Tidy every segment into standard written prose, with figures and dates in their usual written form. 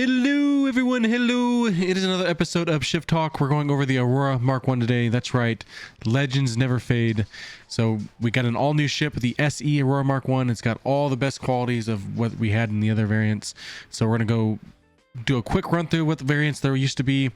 Hello everyone, hello. It is another episode of Shift Talk. We're going over the Aurora MK1 today. That's right, legends never fade. So we got an all new ship, the SE Aurora MK1. It's got all the best qualities of what we had in the other variants. So we're gonna go do a quick run through what the variants there used to be.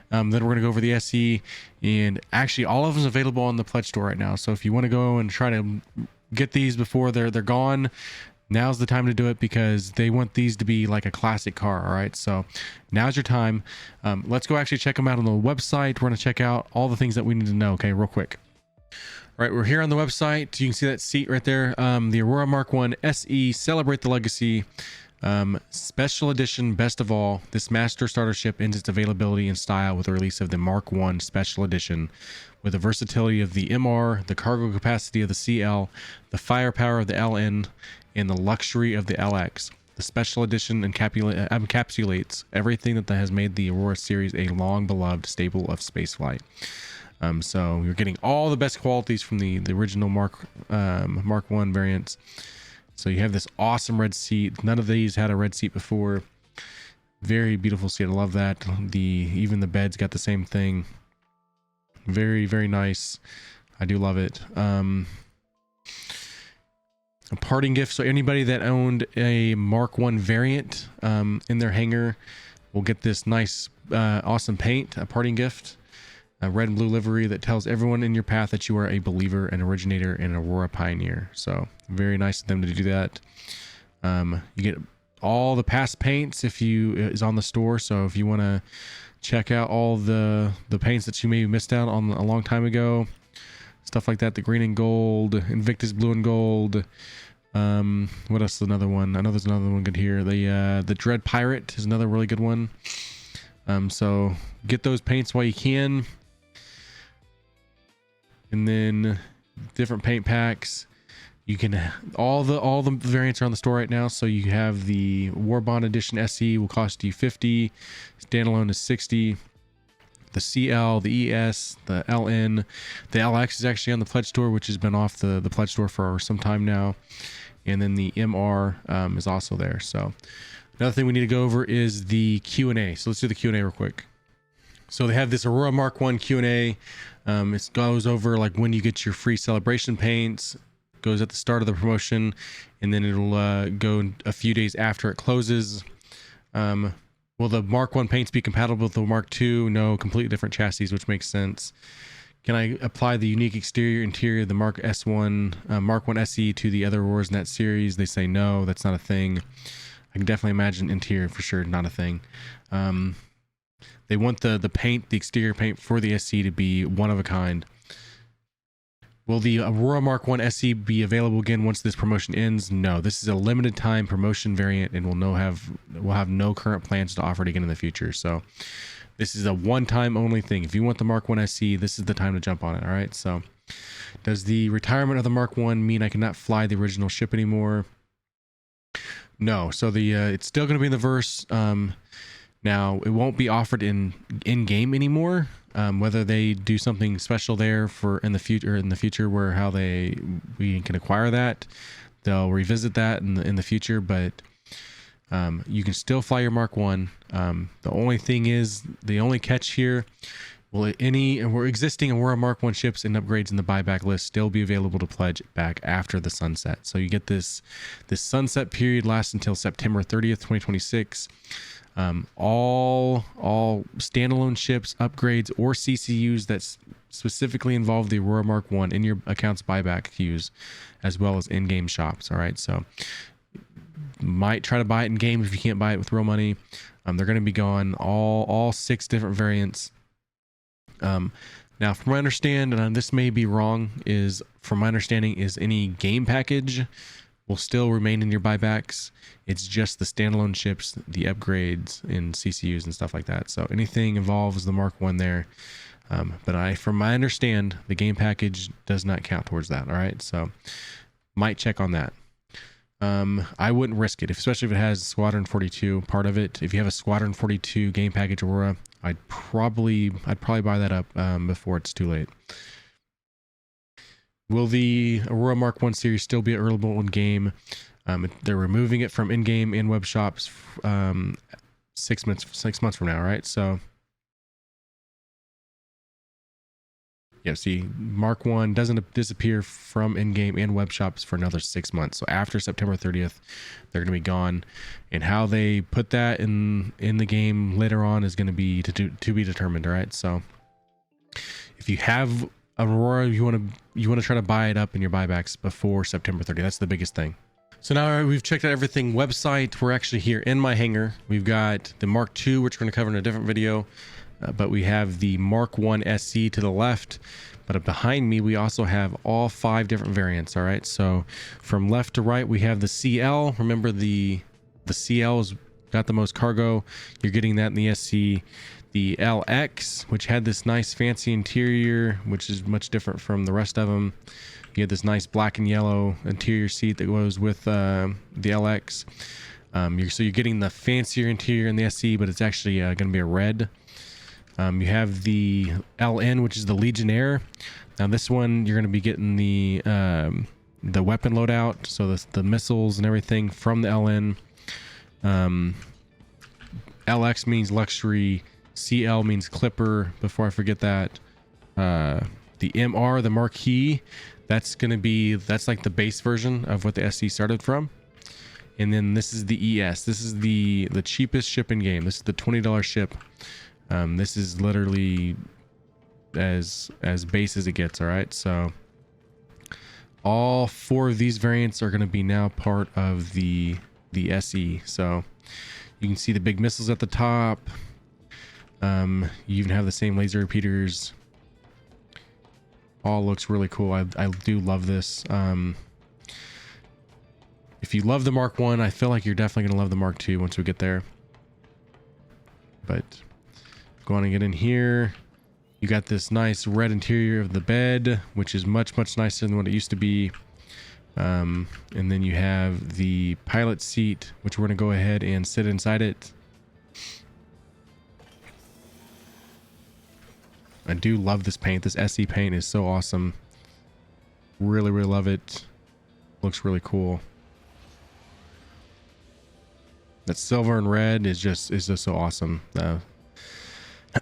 Then we're gonna go over the SE, and actually all of them is available on the pledge store right now. So if you want to go and try to get these before they're gone, now's the time to do it, because they want these to be like a classic car. All right, so now's your time. Let's go actually check them out on the website. We're going to check out all the things that we need to know. Okay, real quick. All right, we're here on the website. You can see that seat right there. The Aurora MK1 SE, Celebrate the Legacy. Special edition, best of all. This master starter ship ends its availability and style with the release of the MK1 Special Edition. With the versatility of the MR, the cargo capacity of the CL, the firepower of the LN, and the luxury of the LX. The special edition encapsulates everything that has made the Aurora series a long-beloved staple of spaceflight. So you're getting all the best qualities from the original MK1 variants. So you have this awesome red seat. None of these had a red seat before. Very beautiful seat. I love that. Even the bed's got the same thing. Very, very nice. I do love it. A parting gift, so anybody that owned a MK1 variant in their hangar will get this nice awesome paint, a parting gift, a red and blue livery that tells everyone in your path that you are a believer, an originator, and an Aurora pioneer. So very nice of them to do that. You get all the past paints is on the store, so if you want to check out all the paints that you maybe missed out on a long time ago, stuff like that, the green and gold, Invictus blue and gold. What else is another one? I know there's another one good here. The Dread Pirate is another really good one. So get those paints while you can. And then different paint packs. You can all the variants are on the store right now. So you have the Warbond Edition SE will cost you $50. Standalone is $60. The CL, the ES, the LN, the LX is actually on the pledge store, which has been off the pledge store for some time now. And then the MR is also there. So another thing we need to go over is the Q&A. So let's do the Q&A real quick. So they have this Aurora MK1 Q&A. It goes over like when you get your free celebration paints. Goes at the start of the promotion, and then it'll go a few days after it closes. Will the MK1 paints be compatible with the MK2? No, completely different chassis, which makes sense. Can I apply the unique exterior interior of the MK1 SE to the other Auroras in that series? They say no, that's not a thing. I can definitely imagine interior for sure, not a thing. They want the paint, the exterior paint for the SE to be one of a kind. Will the Aurora MK1 SE be available again once this promotion ends? No, this is a limited time promotion variant, and we'll have no current plans to offer it again in the future. So this is a one-time only thing. If you want the MK1 SE, this is the time to jump on it. All right. So does the retirement of the MK1 mean I cannot fly the original ship anymore? No. So it's still going to be in the verse. Now it won't be offered in game anymore. Whether they do something special there in the future where we can acquire that, they'll revisit that in the future. But you can still fly your MK1. The only thing is, the only catch here, will existing Aurora MK1 ships and upgrades in the buyback list still be available to pledge back after the sunset? So you get this sunset period lasts until September 30th, 2026. All standalone ships, upgrades, or CCUs that specifically involve the Aurora MK1 in your account's buyback queues, as well as in-game shops. All right, so might try to buy it in game if you can't buy it with real money. They're going to be gone, all 6 different variants. Now, from my understanding, and this may be wrong, is any game package will still remain in your buybacks. It's just the standalone ships, the upgrades, and CCUs and stuff like that. So anything involves the MK1 there. But from my understand, the game package does not count towards that. All right, so might check on that. I wouldn't risk it, especially if it has Squadron 42 part of it. If you have a Squadron 42 game package Aurora, I'd probably buy that up before it's too late. Will the Aurora MK1 series still be available in game? They're removing it from in-game and web shops 6 months from now, right? So yeah, see, Mark 1 doesn't disappear from in-game and web shops for another 6 months. So after September 30th, they're going to be gone. And how they put that in the game later on is going to be to be determined, all right? So if you have Aurora, you want to try to buy it up in your buybacks before September 30th. That's the biggest thing. So now we've checked out everything website. We're actually here in my hangar. We've got the Mark II, which we're going to cover in a different video. But we have the Mark 1 SE to the left, but behind me we also have all 5 different variants. All right, so from left to right we have the CL. Remember the CL's got the most cargo. You're getting that in the SC. The LX, which had this nice fancy interior, which is much different from the rest of them. You get this nice black and yellow interior seat that goes with the LX. So you're getting the fancier interior in the SC, but it's actually going to be a red. You have the LN, which is the Legionnaire. Now this one, you're going to be getting the weapon loadout, so the missiles and everything from the LN. LX means luxury. CL means clipper. Before I forget that, the MR, the Marquis, that's like the base version of what the SC started from. And then this is the ES. This is the cheapest ship in game. This is the $20 ship. This is literally as base as it gets. All right, so all 4 of these variants are going to be now part of the SE. So you can see the big missiles at the top. You even have the same laser repeaters. All looks really cool. I do love this. If you love the Mark 1, I feel like you're definitely going to love the Mark 2 once we get there. But go on and get in here. You got this nice red interior of the bed, which is much nicer than what it used to be. And then you have the pilot seat, which we're going to go ahead and sit inside it. I do love this paint. This SE paint is so awesome. Really love it. Looks really cool. That silver and red is just so awesome.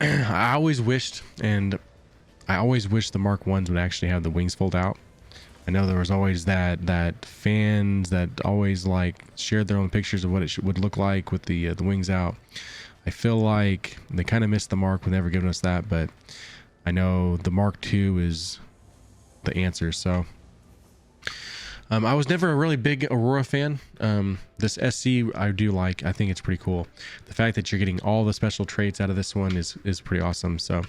I always wished the Mark 1s would actually have the wings fold out. I know there was always that fans that always like shared their own pictures of what it would look like with the wings out. I feel like they kind of missed the mark with never giving us that, but I know the Mark II is the answer. So I was never a really big Aurora fan. This SC I do like. I think it's pretty cool. The fact that you're getting all the special traits out of this one is pretty awesome. So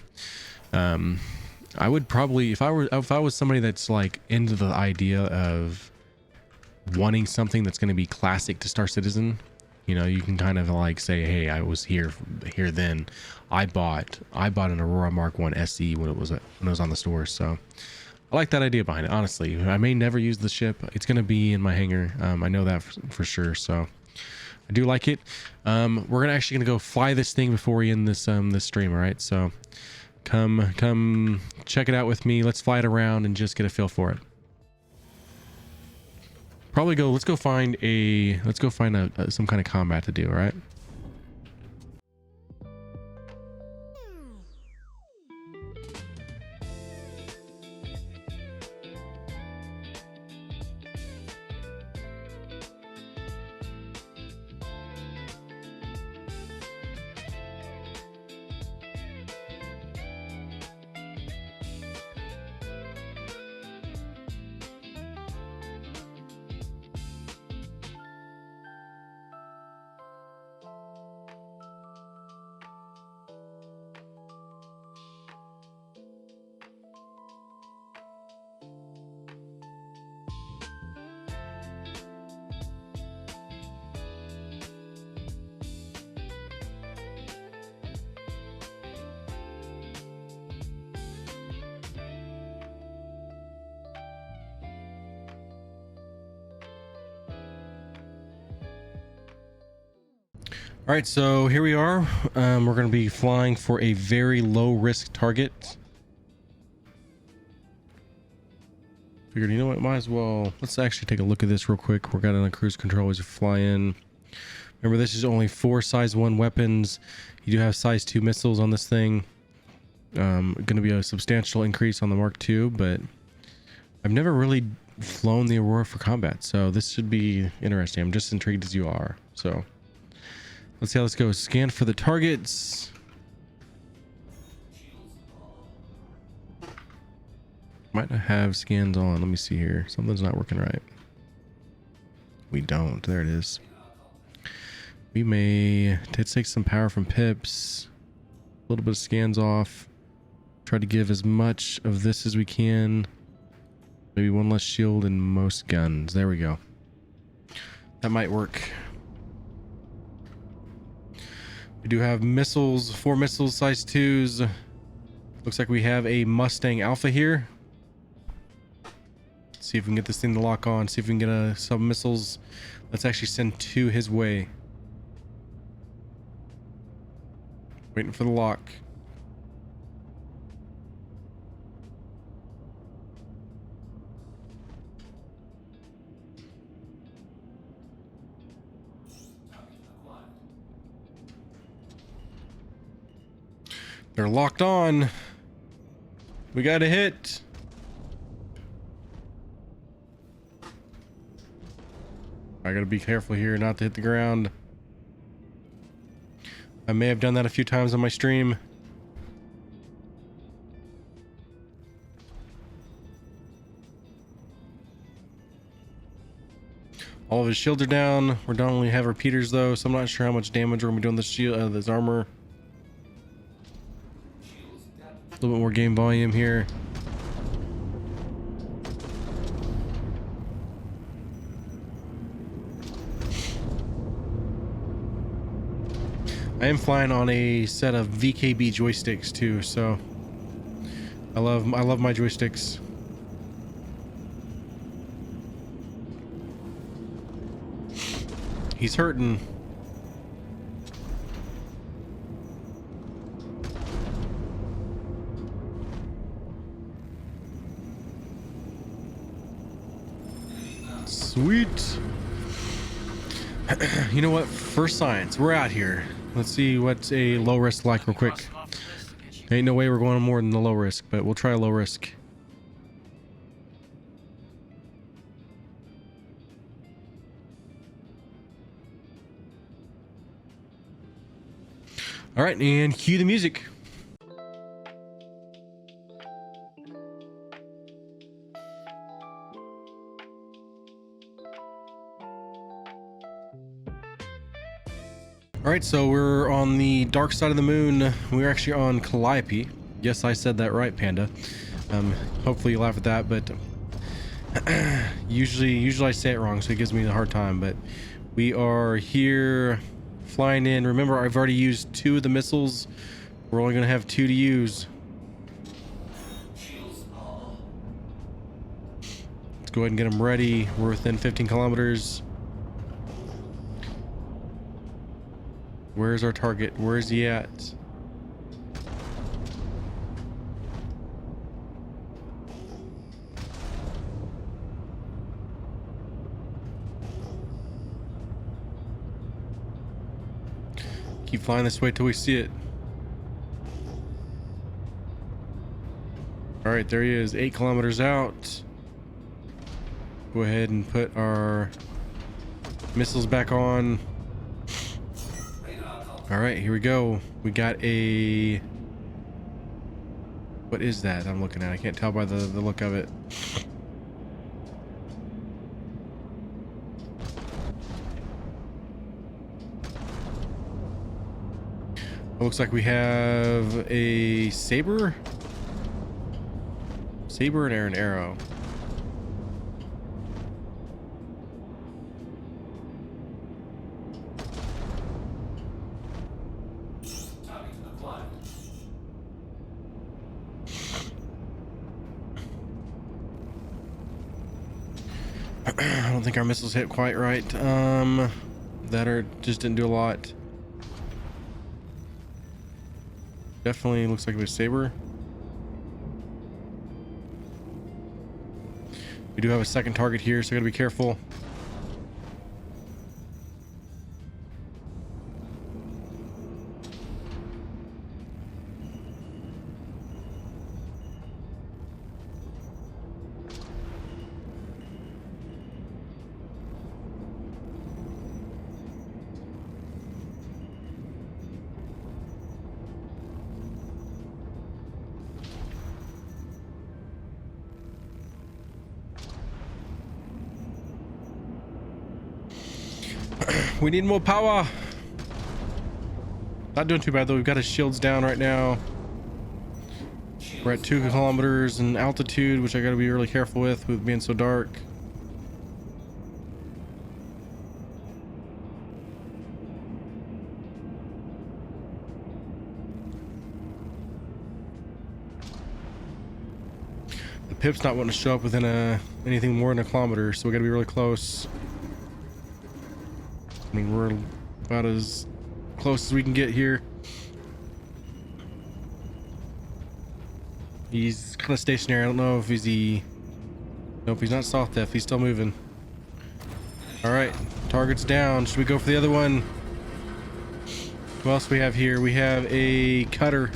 I would probably, if I was somebody that's like into the idea of wanting something that's going to be classic to Star Citizen, you know, you can kind of like say, hey, I was here then. I bought an Aurora Mark 1 SE when it was on the store. So I like that idea behind it, honestly. I may never use the ship. It's going to be in my hangar. I know that for sure. So I do like it. We're actually going to go fly this thing before we end this stream. All right. So come check it out with me. Let's fly it around and just get a feel for it. Let's go find some kind of combat to do. All right. All right, so here we are. We're going to be flying for a very low risk target. Figured, you know what, might as well, let's actually take a look at this real quick. We're got on a cruise control as we fly in. Remember, this is only 4 size 1 weapons. You do have size 2 missiles on this thing. Going to be a substantial increase on the Mark II, but I've never really flown the Aurora for combat, so this should be interesting. I'm just intrigued as you are. So let's see how this goes. Scan for the targets. Might not have scans on. Let me see here. Something's not working right. We don't. There it is. We may take some power from pips. A little bit of scans off. Try to give as much of this as we can. Maybe 1 less shield in most guns. There we go. That might work. We do have missiles, 4 missiles, size 2s. Looks like we have a Mustang Alpha here. Let's see if we can get this thing to lock on. See if we can get some missiles. Let's actually send 2 his way. Waiting for the lock. They're locked on. We got a hit. I gotta be careful here not to hit the ground. I may have done that a few times on my stream. All of his shields are down. We don't only have repeaters though, so I'm not sure how much damage we're gonna be doing this shield, this armor. A little bit more game volume here. I am flying on a set of VKB joysticks too, so I love my joysticks. He's hurting. Sweet. You know what? First science. We're out here. Let's see what's a low risk like real quick. Ain't no way we're going more than the low risk, but we'll try a low risk. All right, and cue the music. All right, so we're on the dark side of the moon. We're actually on Calliope. Yes, I said that right, Panda. Hopefully you laugh at that, but usually I say it wrong, so it gives me a hard time. But we are here flying in. Remember, I've already used 2 of the missiles. We're only gonna have 2 to use. Let's go ahead and get them ready. We're within 15 kilometers. Where's our target? Where's he at? Keep flying this way till we see it. All right, there he is, 8 kilometers out. Go ahead and put our missiles back on. All right, here we go. We got a... What is that I'm looking at? I can't tell by the look of it. It looks like we have a saber. Saber and an arrow. I don't think our missiles hit quite right. Just didn't do a lot. Definitely looks like it was saber. We do have a second target here, so I gotta be careful. We need more power. Not doing too bad though. We've got his shields down right now. We're at 2 kilometers in altitude, which I got to be really careful with being so dark. The pip's not wanting to show up within anything more than a kilometer, so we got to be really close. I mean, we're about as close as we can get here. He's kind of stationary. I don't know if nope, he's not soft F. He's still moving. All right, target's down. Should we go for the other one? What else we have here? We have a cutter.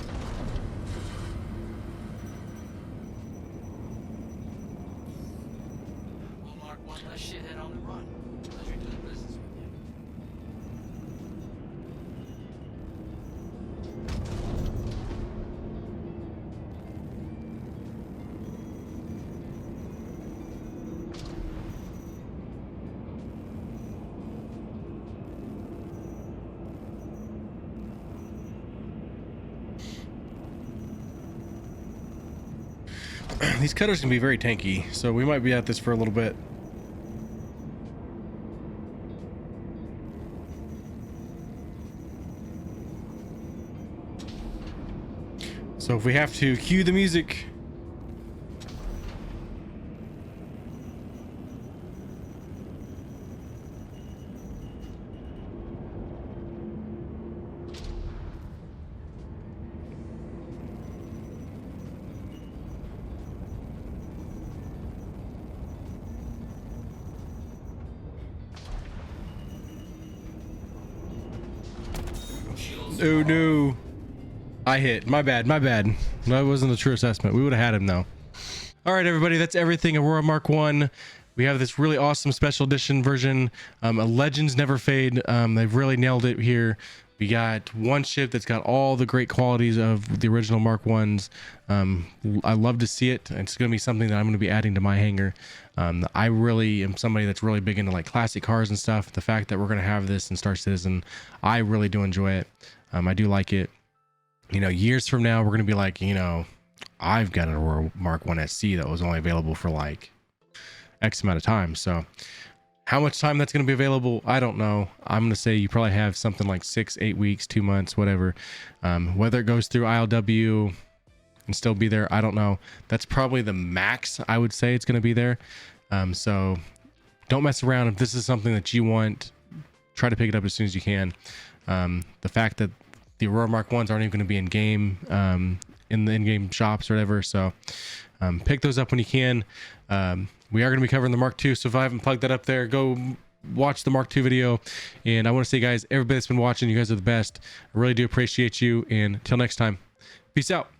These cutters can be very tanky, so we might be at this for a little bit. So if we have to cue the music. Oh no, I hit. My bad. That wasn't a true assessment. We would have had him though. All right, everybody, that's everything Aurora Mark 1. We have this really awesome special edition version, a Legends Never Fade. They've really nailed it here. We got one ship that's got all the great qualities of the original Mark 1s. I love to see it. It's going to be something that I'm going to be adding to my hangar. I really am somebody that's really big into like classic cars and stuff. The fact that we're going to have this in Star Citizen, I really do enjoy it. I do like it. You know, years from now, we're going to be like, you know, I've got an Aurora Mark 1 SE that was only available for like X amount of time. So how much time that's going to be available, I don't know. I'm going to say you probably have something like 6, 8 weeks, 2 months, whatever. Whether it goes through ILW and still be there, I don't know. That's probably the max I would say it's going to be there. So don't mess around. If this is something that you want, try to pick it up as soon as you can. The fact that the Aurora Mark 1s aren't even going to be in game, in the in-game shops or whatever. So pick those up when you can. We are going to be covering the Mark 2. So if I haven't plugged that up there, go watch the Mark 2 video. And I want to say, guys, everybody that's been watching, you guys are the best. I really do appreciate you. And until next time, peace out.